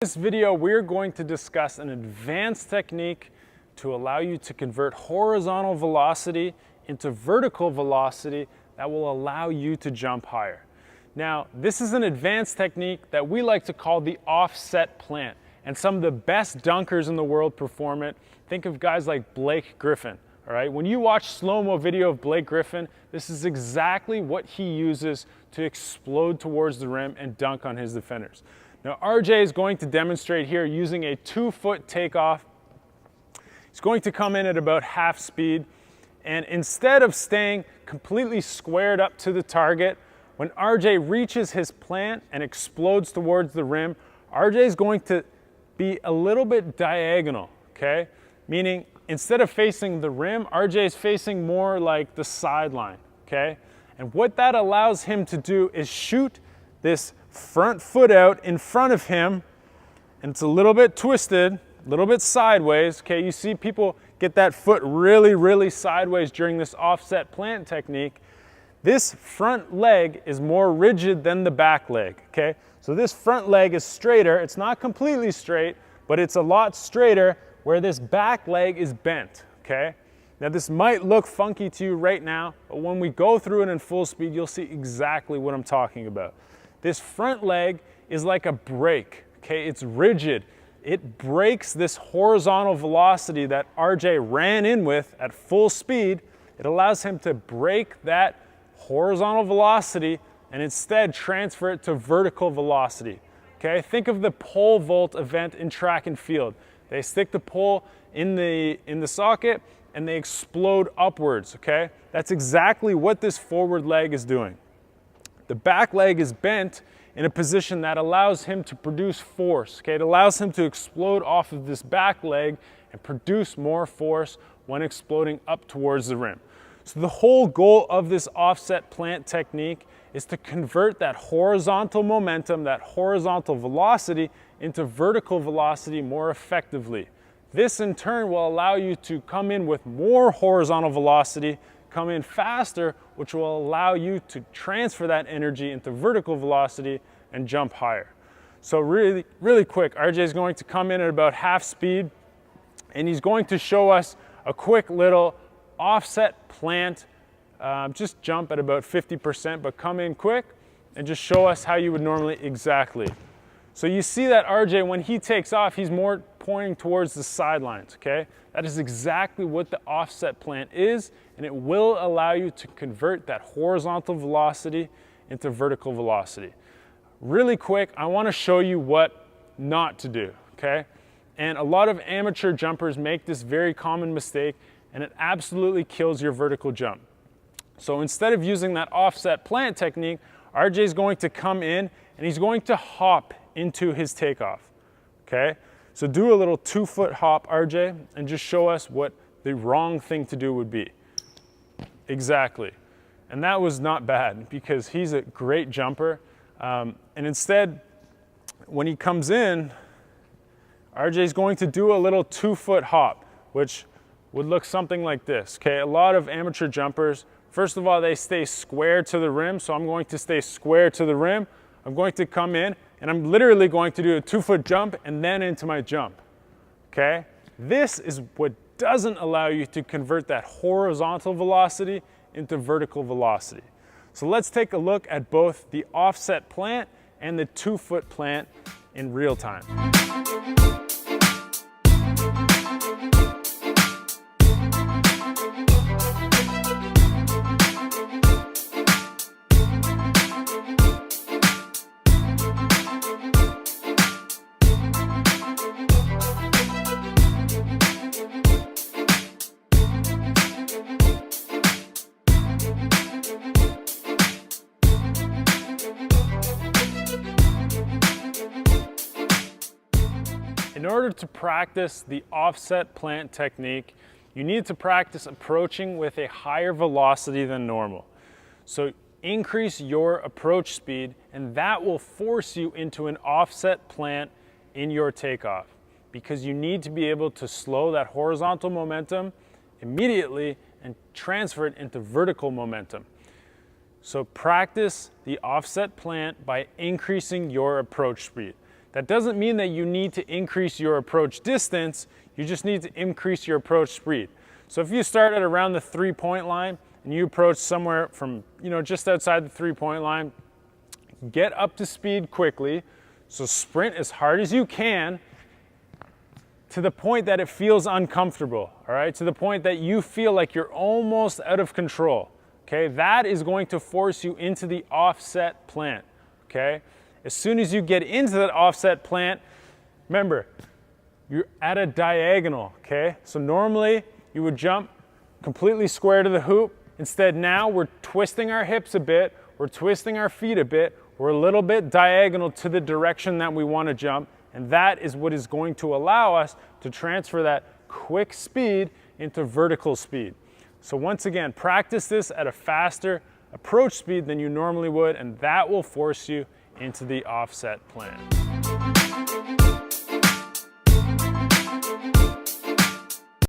In this video, we're going to discuss an advanced technique to allow you to convert horizontal velocity into vertical velocity that will allow you to jump higher. Now, this is an advanced technique that we like to call the offset plant, and some of the best dunkers in the world perform it. Think of guys like Blake Griffin. All right, when you watch slow-mo video of Blake Griffin, this is exactly what he uses to explode towards the rim and dunk on his defenders. Now, RJ is going to demonstrate here using a 2-foot takeoff. He's going to come in at about half speed, and instead of staying completely squared up to the target, when RJ reaches his plant and explodes towards the rim, RJ is going to be a little bit diagonal, okay? Meaning, instead of facing the rim, RJ is facing more like the sideline, okay? And what that allows him to do is shoot this front foot out in front of him, and it's a little bit twisted, a little bit sideways, okay? You see people get that foot really sideways during this offset plant technique. This front leg is more rigid than the back leg, okay? So this front leg is straighter. It's not completely straight, but it's a lot straighter, where this back leg is bent, okay? Now this might look funky to you right now, but when we go through it in full speed, you'll see exactly what I'm talking about. This front leg is like a brake, okay? It's rigid. It breaks this horizontal velocity that RJ ran in with at full speed. It allows him to break that horizontal velocity and instead transfer it to vertical velocity, okay? Think of the pole vault event in track and field. They stick the pole in the socket and they explode upwards, okay? That's exactly what this forward leg is doing. The back leg is bent in a position that allows him to produce force, okay? It allows him to explode off of this back leg and produce more force when exploding up towards the rim. So the whole goal of this offset plant technique is to convert that horizontal momentum, that horizontal velocity, into vertical velocity more effectively. This in turn will allow you to come in with more horizontal velocity, come in faster, which will allow you to transfer that energy into vertical velocity and jump higher. So really quick, RJ is going to come in at about half speed, and he's going to show us a quick little offset plant. Just jump at about 50%, but come in quick and just show us how you would normally exactly. So you see that RJ, when he takes off, he's more pointing towards the sidelines, okay? That is exactly what the offset plant is, and it will allow you to convert that horizontal velocity into vertical velocity. Really quick, I want to show you what not to do, okay? And a lot of amateur jumpers make this very common mistake, and it absolutely kills your vertical jump. So instead of using that offset plant technique, RJ is going to come in and he's going to hop into his takeoff, okay? So do a little 2-foot hop, RJ, and just show us what the wrong thing to do would be. Exactly. And that was not bad because he's a great jumper. And instead, when he comes in, RJ is going to do a little 2-foot hop, which would look something like this, okay? A lot of amateur jumpers, first of all, they stay square to the rim, so I'm going to stay square to the rim. I'm going to come in, and I'm literally going to do a 2-foot jump and then into my jump, okay? This is what doesn't allow you to convert that horizontal velocity into vertical velocity. So let's take a look at both the offset plant and the 2-foot plant in real time. In order to practice the offset plant technique, you need to practice approaching with a higher velocity than normal. So increase your approach speed, and that will force you into an offset plant in your takeoff, because you need to be able to slow that horizontal momentum immediately and transfer it into vertical momentum. So practice the offset plant by increasing your approach speed. That doesn't mean that you need to increase your approach distance, you just need to increase your approach speed. So if you start at around the 3-point line and you approach somewhere from, just outside the 3-point line, get up to speed quickly. So sprint as hard as you can to the point that it feels uncomfortable, all right? To the point that you feel like you're almost out of control, okay? That is going to force you into the offset plant, okay? As soon as you get into that offset plant, remember, you're at a diagonal, okay? So normally you would jump completely square to the hoop. Instead now we're twisting our hips a bit, we're twisting our feet a bit, we're a little bit diagonal to the direction that we want to jump, and that is what is going to allow us to transfer that quick speed into vertical speed. So once again, practice this at a faster approach speed than you normally would, and that will force you into the offset plant.